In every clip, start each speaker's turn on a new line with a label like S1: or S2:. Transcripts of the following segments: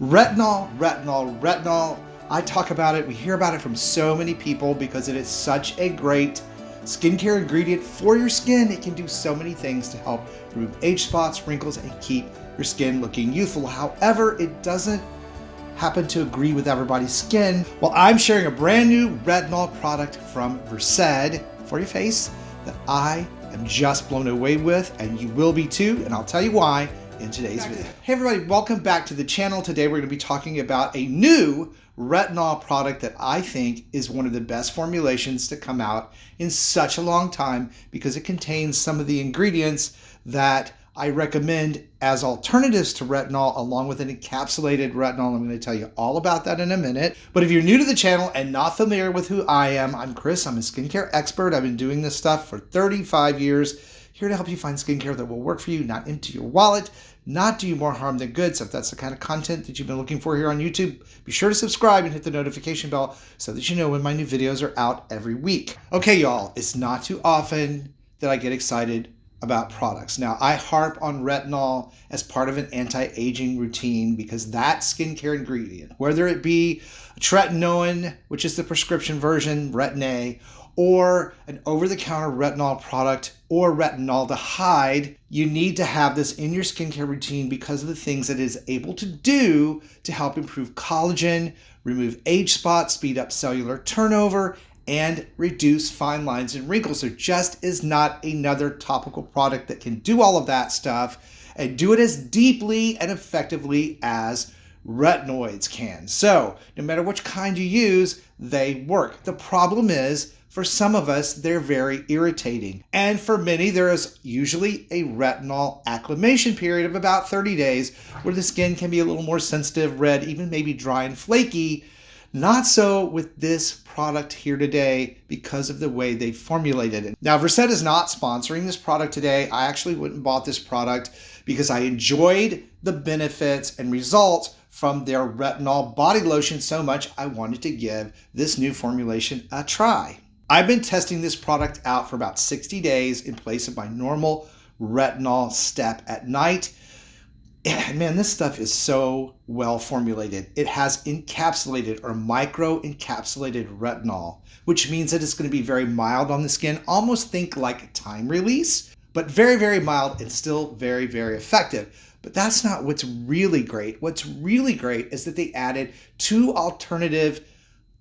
S1: Retinol, retinol, retinol. I talk about it, we hear about it from so many people because it is such a great skincare ingredient for your skin. It can do so many things to help remove age spots, wrinkles, and keep your skin looking youthful. However, it doesn't happen to agree with everybody's skin. Well, I'm sharing a brand new retinol product from Versed for your face that I am just blown away with, and you will be too, and I'll tell you why in today's video. Hey everybody, welcome back to the channel. Today we're going to be talking about a new retinol product that I think is one of the best formulations to come out in such a long time because it contains some of the ingredients that I recommend as alternatives to retinol, along with an encapsulated retinol. I'm going to tell you all about that in a minute. But if you're new to the channel and not familiar with who I am, I'm Chris. I'm a skincare expert. I've been doing this stuff for 35 years. Here to help you find skincare that will work for you, not empty your wallet, not do you more harm than good. So if that's the kind of content that you've been looking for here on YouTube, be sure to subscribe and hit the notification bell so that you know when my new videos are out every week. Okay, y'all, it's not too often that I get excited about products. Now, I harp on retinol as part of an anti-aging routine because that skincare ingredient, whether it be tretinoin, which is the prescription version, retin-a, or an over-the-counter retinol product or retinaldehyde, you need to have this in your skincare routine because of the things it is able to do to help improve collagen, remove age spots, speed up cellular turnover, and reduce fine lines and wrinkles. There just is not another topical product that can do all of that stuff and do it as deeply and effectively as retinoids can. So no matter which kind you use, they work. The problem is, for some of us, they're very irritating. And for many, there is usually a retinol acclimation period of about 30 days where the skin can be a little more sensitive, red, even maybe dry and flaky. Not so with this product here today because of the way they formulated it. Now, Versed is not sponsoring this product today. I actually went and bought this product because I enjoyed the benefits and results from their retinol body lotion so much I wanted to give this new formulation a try. I've been testing this product out for about 60 days in place of my normal retinol step at night. And man, this stuff is so well formulated. It has encapsulated or micro-encapsulated retinol, which means that it's going to be very mild on the skin. Almost think like time release, but very, very mild and still very, very effective. But that's not what's really great. What's really great is that they added two alternative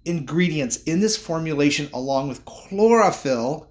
S1: ingredients in this formulation along with chlorophyll,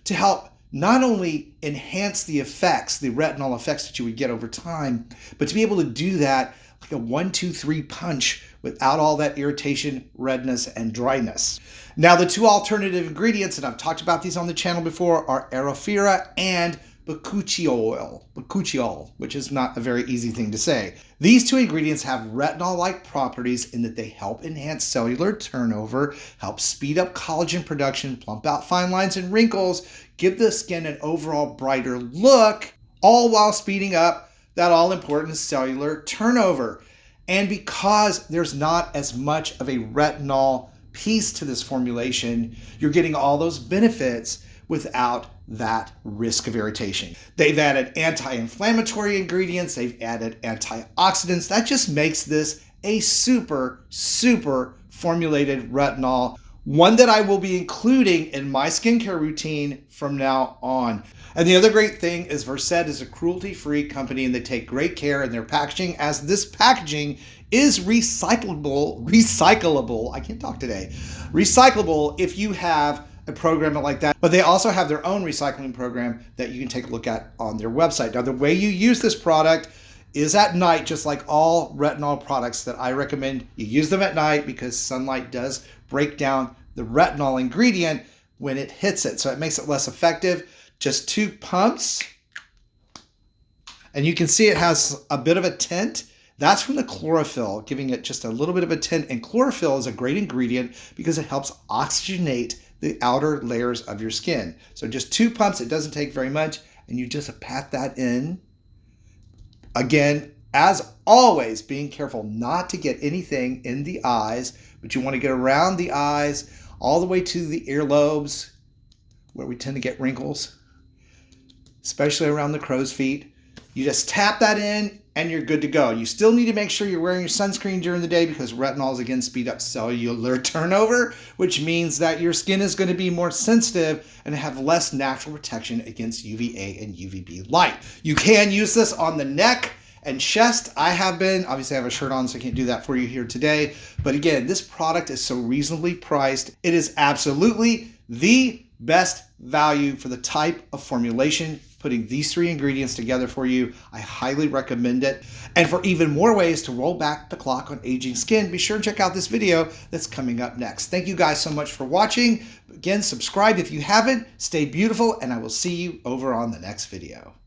S1: to help not only enhance the effects, the retinol effects that you would get over time, but to be able to do that like a 1, 2, 3 punch without all that irritation, redness, and dryness. Now, the two alternative ingredients, and I've talked about these on the channel before, are aloe vera and bakuchiol, which is not a very easy thing to say. These two ingredients have retinol-like properties in that they help enhance cellular turnover, help speed up collagen production, plump out fine lines and wrinkles, give the skin an overall brighter look, all while speeding up that all-important cellular turnover. And because there's not as much of a retinol piece to this formulation, you're getting all those benefits without that risk of irritation. They've added anti-inflammatory ingredients, they've added antioxidants. That just makes this a super, super formulated retinol, one that I will be including in my skincare routine from now on. And the other great thing is Versed is a cruelty-free company and they take great care in their packaging, as this packaging is recyclable, I can't talk today, recyclable if you have a program like that, but they also have their own recycling program that you can take a look at on their website. Now, the way you use this product is at night, just like all retinol products that I recommend you use them at night because sunlight does break down the retinol ingredient when it hits it. So it makes it less effective. Just 2 pumps. And you can see it has a bit of a tint. That's from the chlorophyll, giving it just a little bit of a tint. And chlorophyll is a great ingredient because it helps oxygenate the outer layers of your skin. So just 2 pumps, it doesn't take very much, and you just pat that in. Again, as always, being careful not to get anything in the eyes, but you want to get around the eyes all the way to the earlobes where we tend to get wrinkles, especially around the crow's feet. You just tap that in and you're good to go. You still need to make sure you're wearing your sunscreen during the day because retinols again speed up cellular turnover, which means that your skin is going to be more sensitive and have less natural protection against UVA and UVB light. You can use this on the neck and chest. I have been. Obviously, I have a shirt on, so I can't do that for you here today. But again, this product is so reasonably priced. It is absolutely the best value for the type of formulation. Putting these 3 ingredients together for you, I highly recommend it. And for even more ways to roll back the clock on aging skin, be sure to check out this video that's coming up next. Thank you guys so much for watching. Again, subscribe if you haven't. Stay beautiful, and I will see you over on the next video.